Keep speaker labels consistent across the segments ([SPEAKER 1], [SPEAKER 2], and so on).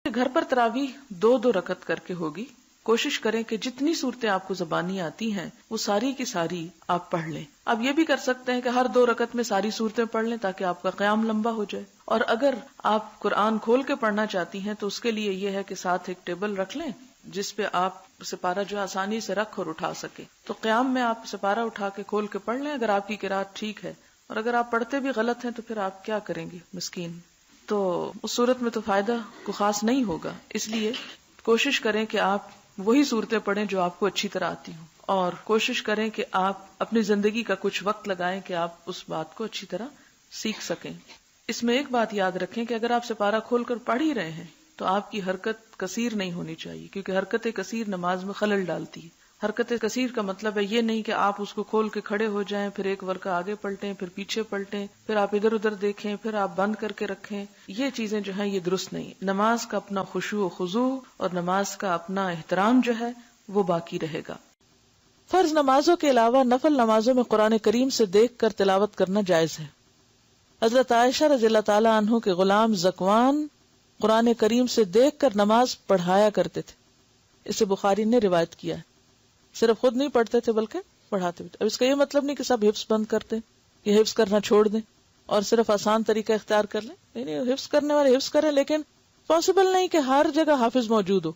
[SPEAKER 1] گھر پر تراویح 2-2 رکعت کر کے ہوگی. کوشش کریں کہ جتنی صورتیں آپ کو زبانی آتی ہیں وہ ساری کی ساری آپ پڑھ لیں. آپ یہ بھی کر سکتے ہیں کہ ہر 2 رکعت میں ساری صورتیں پڑھ لیں تاکہ آپ کا قیام لمبا ہو جائے. اور اگر آپ قرآن کھول کے پڑھنا چاہتی ہیں تو اس کے لیے یہ ہے کہ ساتھ ایک ٹیبل رکھ لیں جس پہ آپ سپارہ جو آسانی سے رکھ اور اٹھا سکیں. تو قیام میں آپ سپارہ اٹھا کے کھول کے پڑھ لیں اگر آپ کی قرات ٹھیک ہے. اور اگر آپ پڑھتے بھی غلط ہیں تو پھر آپ کیا کریں گے مسکین. تو اس صورت میں تو فائدہ کو خاص نہیں ہوگا. اس لیے کوشش کریں کہ آپ وہی صورتیں پڑھیں جو آپ کو اچھی طرح آتی ہوں، اور کوشش کریں کہ آپ اپنی زندگی کا کچھ وقت لگائیں کہ آپ اس بات کو اچھی طرح سیکھ سکیں. اس میں ایک بات یاد رکھیں کہ اگر آپ سپارہ کھول کر پڑھ ہی رہے ہیں تو آپ کی حرکت کثیر نہیں ہونی چاہیے، کیونکہ حرکت کثیر نماز میں خلل ڈالتی ہے. حرکت کثیر کا مطلب ہے یہ نہیں کہ آپ اس کو کھول کے کھڑے ہو جائیں، پھر ایک ورقہ آگے پلٹیں، پھر پیچھے پلٹیں، پھر آپ ادھر ادھر دیکھیں، پھر آپ بند کر کے رکھیں. یہ چیزیں جو ہیں یہ درست نہیں. نماز کا اپنا خشوع و خضوع اور نماز کا اپنا احترام جو ہے وہ باقی رہے گا. فرض نمازوں کے علاوہ نفل نمازوں میں قرآن کریم سے دیکھ کر تلاوت کرنا جائز ہے. حضرت عائشہ رضی اللہ تعالی عنہ کے غلام ذکوان قرآن کریم سے دیکھ کر نماز پڑھایا کرتے تھے. اسے بخاری نے روایت کیا ہے. صرف خود نہیں پڑھتے تھے بلکہ پڑھاتے بھی. اب اس کا یہ مطلب نہیں کہ سب حفظ بند کرتے یا حفظ کرنا چھوڑ دیں اور صرف آسان طریقہ اختیار کر لیں. نہیں، حفظ کرنے والے حفظ کریں، لیکن پاسبل نہیں کہ ہر جگہ حافظ موجود ہو.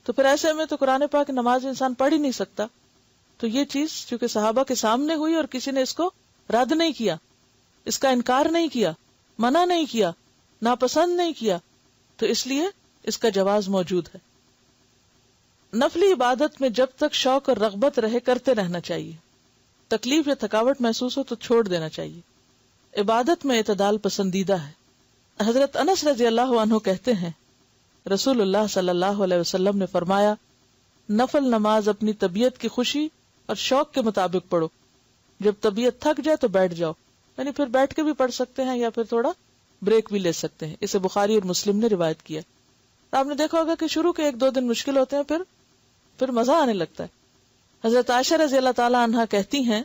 [SPEAKER 1] تو پھر ایسے میں تو قرآن پاک نماز انسان پڑھ ہی نہیں سکتا. تو یہ چیز چونکہ صحابہ کے سامنے ہوئی اور کسی نے اس کو رد نہیں کیا، اس کا انکار نہیں کیا، منع نہیں کیا، ناپسند نہیں کیا، تو اس لیے اس کا جواز موجود ہے. نفلی عبادت میں جب تک شوق اور رغبت رہے کرتے رہنا چاہیے. تکلیف یا تھکاوٹ محسوس ہو تو چھوڑ دینا چاہیے. عبادت میں اعتدال پسندیدہ ہے. حضرت انس رضی اللہ عنہ کہتے ہیں رسول اللہ صلی اللہ علیہ وسلم نے فرمایا، نفل نماز اپنی طبیعت کی خوشی اور شوق کے مطابق پڑھو. جب طبیعت تھک جائے تو بیٹھ جاؤ، یعنی پھر بیٹھ کے بھی پڑھ سکتے ہیں یا پھر تھوڑا بریک بھی لے سکتے ہیں. اسے بخاری اور مسلم نے روایت کیا. آپ نے دیکھا ہوگا کہ شروع کے 1-2 دن مشکل ہوتے ہیں، پھر مزہ آنے لگتا ہے. حضرت عائشہ رضی اللہ تعالی عنہا کہتی ہیں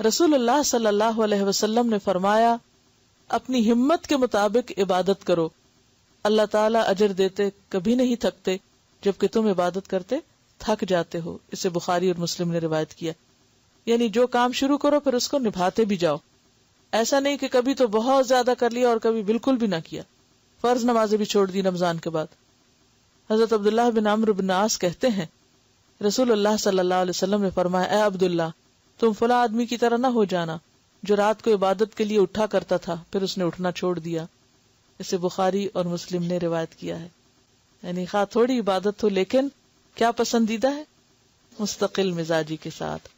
[SPEAKER 1] رسول اللہ صلی اللہ علیہ وسلم نے فرمایا، اپنی ہمت کے مطابق عبادت کرو، اللہ تعالیٰ اجر دیتے کبھی نہیں تھکتے جبکہ تم عبادت کرتے تھک جاتے ہو. اسے بخاری اور مسلم نے روایت کیا. یعنی جو کام شروع کرو پھر اس کو نبھاتے بھی جاؤ. ایسا نہیں کہ کبھی تو بہت زیادہ کر لیا اور کبھی بالکل بھی نہ کیا. فرض نمازیں بھی چھوڑ دی رمضان کے بعد. حضرت عبداللہ بن عمرو بن عاص کہتے ہیں رسول اللہ صلی اللہ علیہ وسلم نے فرمایا، اے عبداللہ، تم فلاں آدمی کی طرح نہ ہو جانا جو رات کو عبادت کے لیے اٹھا کرتا تھا پھر اس نے اٹھنا چھوڑ دیا. اسے بخاری اور مسلم نے روایت کیا ہے. یعنی خواہ تھوڑی عبادت ہو لیکن کیا پسندیدہ ہے؟ مستقل مزاجی کے ساتھ.